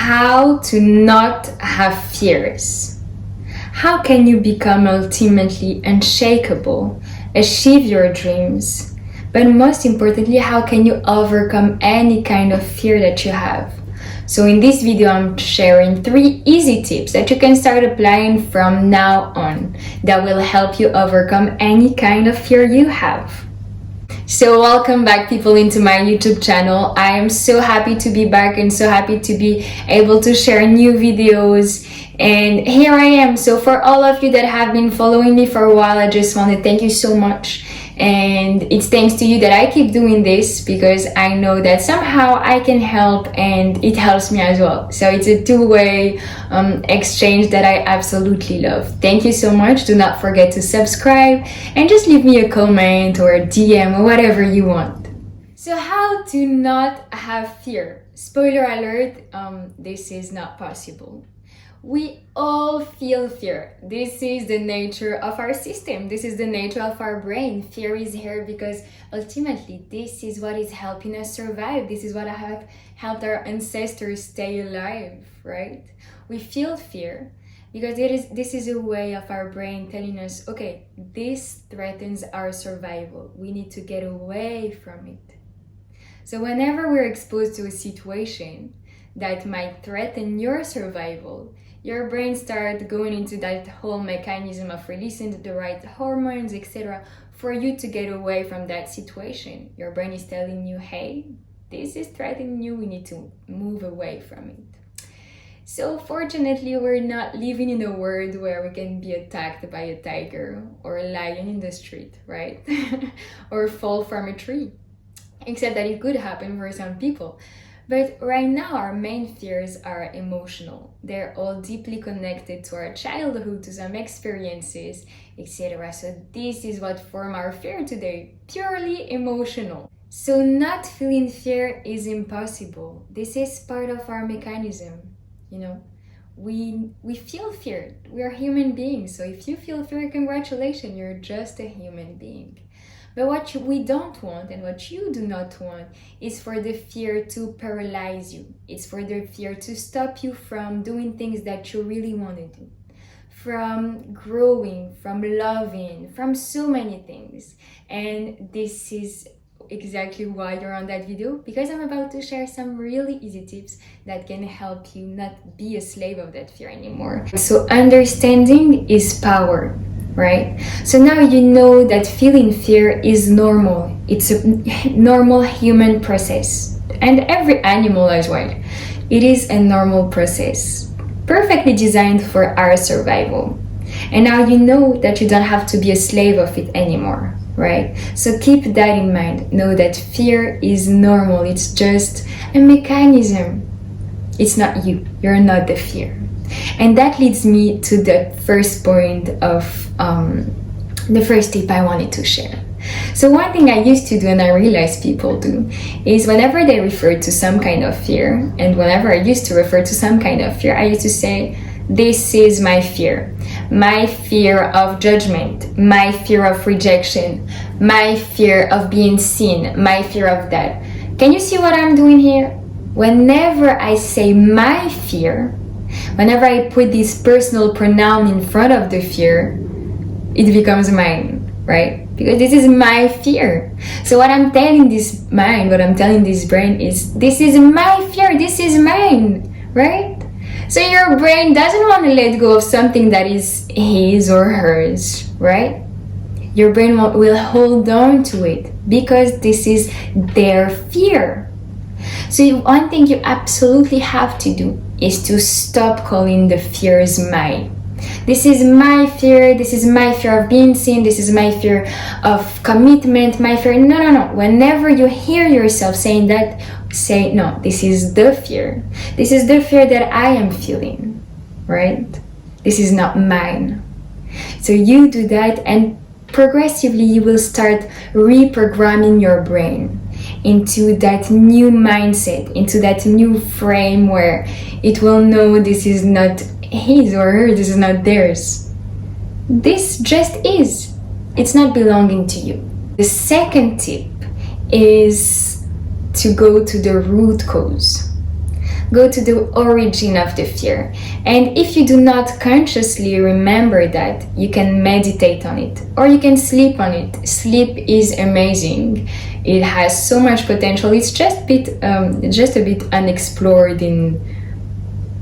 How to not have fears. How can you become ultimately unshakable, achieve your dreams, but most importantly, how can you overcome any kind of fear that you have? So in this video, I'm sharing 3 easy tips that you can start applying from now on that will help you overcome any kind of fear you have. So welcome back, people, into my YouTube channel. I am so happy to be back and so happy to be able to share new videos. And here I am. So for all of you that have been following me for a while, I just want to thank you so much. And it's thanks to you that I keep doing this, because I know that somehow I can help and it helps me as well. So it's a two-way exchange that I absolutely love. Thank you so much. Do not forget to subscribe and just leave me a comment or a DM or whatever you want. So how to not have fear? Spoiler alert, this is not possible. We all feel fear. This is the nature of our system. This is the nature of our brain. Fear is here because ultimately this is what is helping us survive. This is what have helped our ancestors stay alive, right? We feel fear because this is a way of our brain telling us, okay, this threatens our survival. We need to get away from it. So whenever we're exposed to a situation that might threaten your survival, your brain starts going into that whole mechanism of releasing the right hormones, etc., for you to get away from that situation. Your brain is telling you, hey, this is threatening you, we need to move away from it. So fortunately, we're not living in a world where we can be attacked by a tiger or a lion in the street, right? Or fall from a tree. Except that it could happen for some people. But right now, our main fears are emotional. They're all deeply connected to our childhood, to some experiences, etc. So this is what form our fear today, purely emotional. So not feeling fear is impossible. This is part of our mechanism, you know. We feel fear. We are human beings. So if you feel fear, congratulations, you're just a human being. But what we don't want and what you do not want is for the fear to paralyze you. It's for the fear to stop you from doing things that you really want to do, from growing, from loving, from so many things. And this is exactly why you're on that video, because I'm about to share some really easy tips that can help you not be a slave of that fear anymore. So understanding is power. Right? So now you know that feeling fear is normal. It's a normal human process. And every animal as well. It is a normal process. Perfectly designed for our survival. And now you know that you don't have to be a slave of it anymore. Right? So keep that in mind. Know that fear is normal. It's just a mechanism. It's not you. You're not the fear. And that leads me to the first point of the first tip I wanted to share. So one thing I used to do, and I realize people do, is whenever they refer to some kind of fear, and whenever I used to refer to some kind of fear, I used to say, this is my fear of judgment, my fear of rejection, my fear of being seen, my fear of that. Can you see what I'm doing here? Whenever I say my fear, whenever I put this personal pronoun in front of the fear, it becomes mine, right? Because this is my fear. So what I'm telling this mind, what I'm telling this brain is, this is my fear, this is mine, right? So your brain doesn't want to let go of something that is his or hers, right? Your brain will hold on to it because this is their fear. So one thing you absolutely have to do is to stop calling the fears mine. This is my fear of being seen, this is my fear of commitment, my fear. No. Whenever you hear yourself saying that, say, no, this is the fear. This is the fear that I am feeling, right? This is not mine. So you do that, and progressively you will start reprogramming your brain into that new mindset, into that new frame where it will know this is not his or her, this is not theirs. This just is. It's not belonging to you. The second tip is to go to the root cause. Go to the origin of the fear. And if you do not consciously remember that, you can meditate on it or you can sleep on it. Sleep is amazing. It has so much potential. It's just a bit unexplored in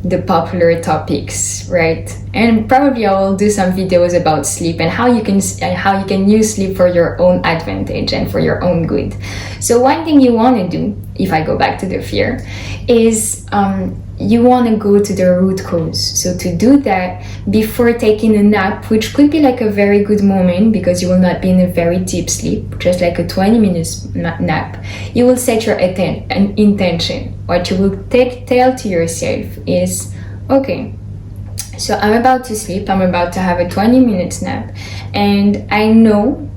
the popular topics, right? And probably I will do some videos about sleep and how you can use sleep for your own advantage and for your own good. So one thing you want to do, if I go back to the fear, is you want to go to the root cause. So to do that, before taking a nap, which could be like a very good moment because you will not be in a very deep sleep, just like a 20 minutes nap, you will set your intention. What you will tell to yourself is, okay, so I'm about to sleep, I'm about to have a 20 minutes nap, and I know,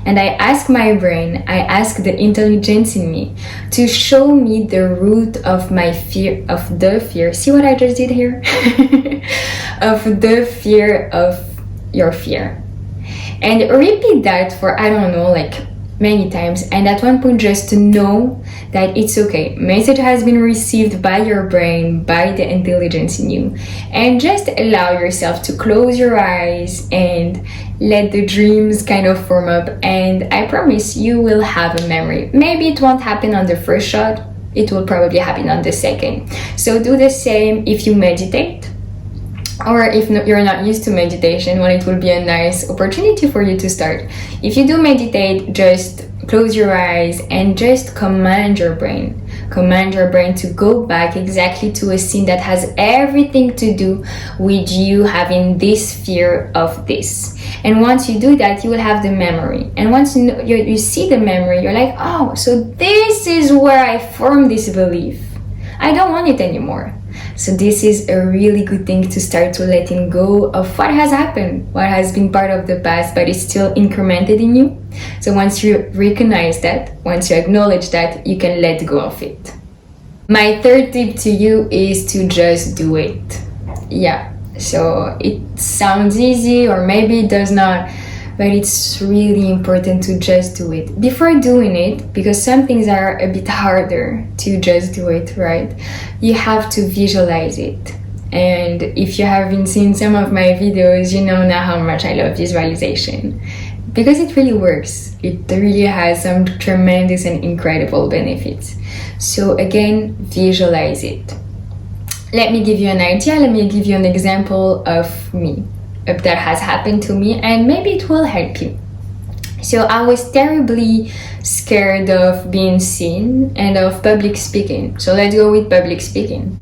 and I ask my brain, I ask the intelligence in me to show me the root of my fear, of the fear. See what I just did here? Of the fear of your fear. And repeat that for, I don't know, like many times. And at one point, just to know that it's okay. Message has been received by your brain, by the intelligence in you. And just allow yourself to close your eyes and let the dreams kind of form up. And I promise you will have a memory. Maybe it won't happen on the first shot. It will probably happen on the second. So do the same if you meditate. Or if you're not used to meditation, well, it will be a nice opportunity for you to start. If you do meditate, just close your eyes and just command your brain to go back exactly to a scene that has everything to do with you having this fear of this. And once you do that, you will have the memory. And once you see the memory, you're like, oh, so this is where I formed this belief. I don't want it anymore. So this is a really good thing to start to letting go of what has happened, what has been part of the past, but is still incremented in you. So once you recognize that, once you acknowledge that, you can let go of it. My third tip to you is to just do it. Yeah, so it sounds easy, or maybe it does not, but it's really important to just do it. Before doing it, because some things are a bit harder to just do it, right? You have to visualize it. And if you haven't seen some of my videos, you know now how much I love visualization. Because it really works. It really has some tremendous and incredible benefits. So again, visualize it. Let me give you an idea. Let me give you an example of me. That has happened to me, and maybe it will help you. So I was terribly scared of being seen and of public speaking. So let's go with public speaking.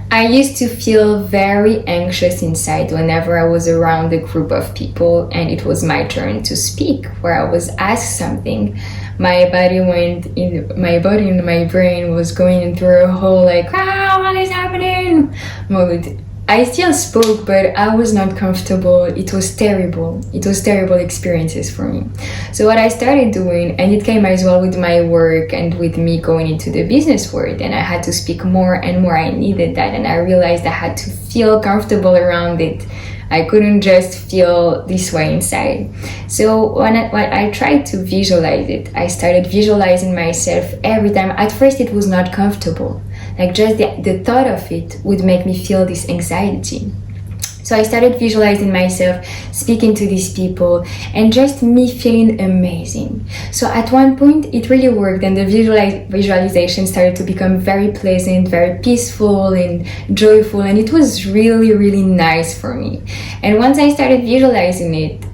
I used to feel very anxious inside whenever I was around a group of people and it was my turn to speak, where I was asked something. My body and my brain was going through a whole like, what is happening mode. I still spoke, but I was not comfortable. It was terrible. It was terrible experiences for me. So what I started doing, and it came as well with my work and with me going into the business world, and I had to speak more and more. I needed that, and I realized I had to feel comfortable around it. I couldn't just feel this way inside. So when I tried to visualize it, I started visualizing myself every time. At first it was not comfortable. Like just the thought of it would make me feel this anxiety. So I started visualizing myself speaking to these people and just me feeling amazing. So at one point it really worked, and the visualization started to become very pleasant, very peaceful and joyful, and it was really, really nice for me. And once I started visualizing it,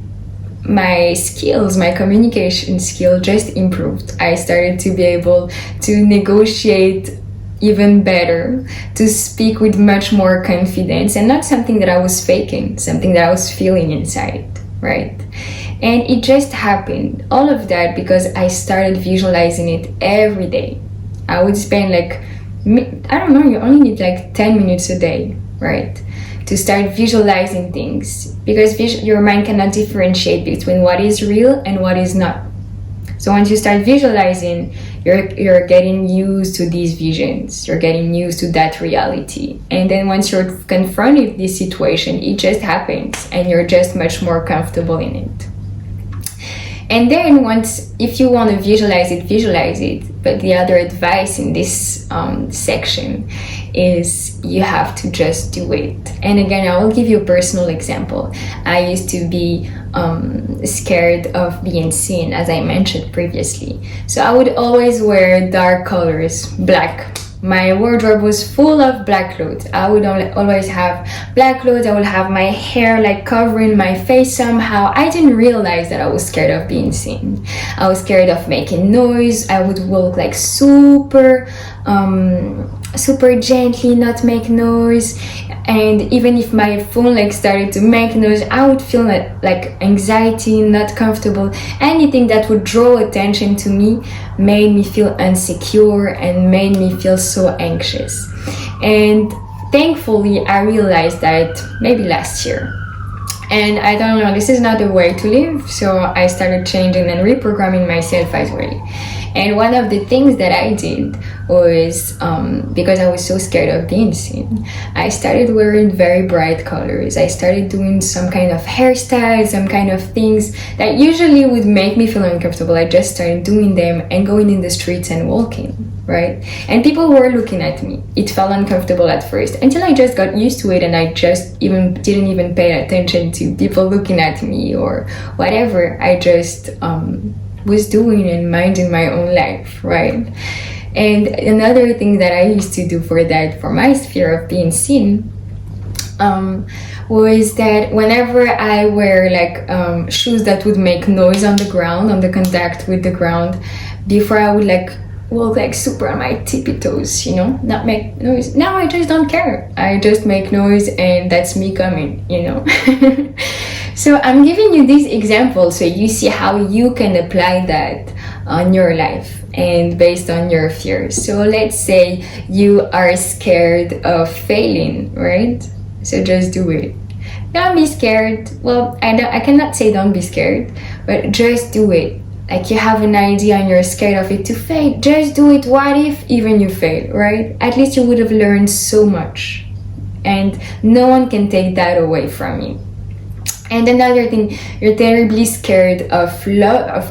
my skills, my communication skill just improved. I started to be able to negotiate even better, to speak with much more confidence, and not something that I was faking, something that I was feeling inside, right? And it just happened, all of that, because I started visualizing it every day. I would spend like, I don't know, you only need like 10 minutes a day, right? To start visualizing things, because your mind cannot differentiate between what is real and what is not. So once you start visualizing, you're getting used to these visions, you're getting used to that reality. And then once you're confronted with this situation, it just happens and you're just much more comfortable in it. And then if you want to visualize it, visualize it. But the other advice in this section is you have to just do it. And again, I will give you a personal example. I used to be scared of being seen, as I mentioned previously. So I would always wear dark colors, black. My wardrobe was full of black clothes. I would always have black clothes. I would have my hair like covering my face somehow. I didn't realize that I was scared of being seen. I was scared of making noise. I would walk like super gently, not make noise. And even if my phone like started to make noise, I would feel like anxiety, not comfortable. Anything that would draw attention to me made me feel insecure and made me feel so anxious. And thankfully, I realized that maybe last year. And I don't know, this is not the way to live. So I started changing and reprogramming myself as well. And one of the things that I did was, because I was so scared of being seen, I started wearing very bright colors. I started doing some kind of hairstyles, some kind of things that usually would make me feel uncomfortable. I just started doing them and going in the streets and walking, right? And people were looking at me. It felt uncomfortable at first until I just got used to it, and I just didn't even pay attention to people looking at me or whatever. I just was doing and minding my own life, right? And another thing that I used to do for my fear of being seen, was that whenever I wear like shoes that would make noise on the ground, on the contact with the ground, before I would like walk like super on my tippy toes, you know, not make noise. Now I just don't care. I just make noise, and that's me coming, you know. So I'm giving you these examples so you see how you can apply that on your life and based on your fears. So let's say you are scared of failing, right? So just do it. Don't be scared. Well, I cannot say don't be scared, but just do it. Like you have an idea and you're scared of it to fail, just do it. What if even you fail, right? At least you would have learned so much, and no one can take that away from you. And another thing, you're terribly scared of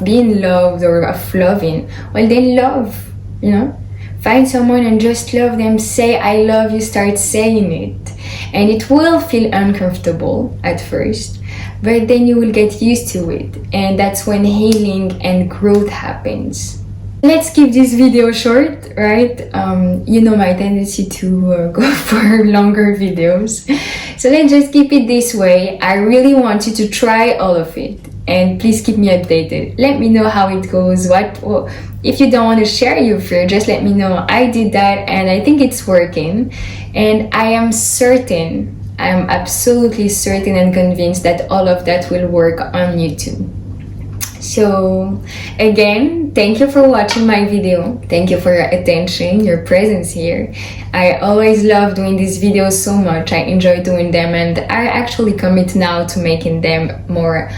being loved or of loving. Well, then love, you know? Find someone and just love them. Say, I love you, start saying it. And it will feel uncomfortable at first, but then you will get used to it. And that's when healing and growth happens. Let's keep this video short, right? You know my tendency to go for longer videos. So let's just keep it this way. I really want you to try all of it. And please keep me updated. Let me know how it goes. If you don't want to share your fear, just let me know. I did that and I think it's working. And I am absolutely certain and convinced that all of that will work on you too. So again, thank you for watching my video. Thank you for your attention, your presence here. I always love doing these videos so much. I enjoy doing them, and I actually commit now to making them more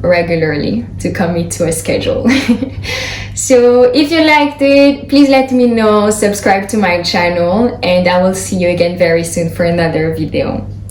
regularly, to commit to a schedule. So if you liked it, please let me know, subscribe to my channel, and I will see you again very soon for another video.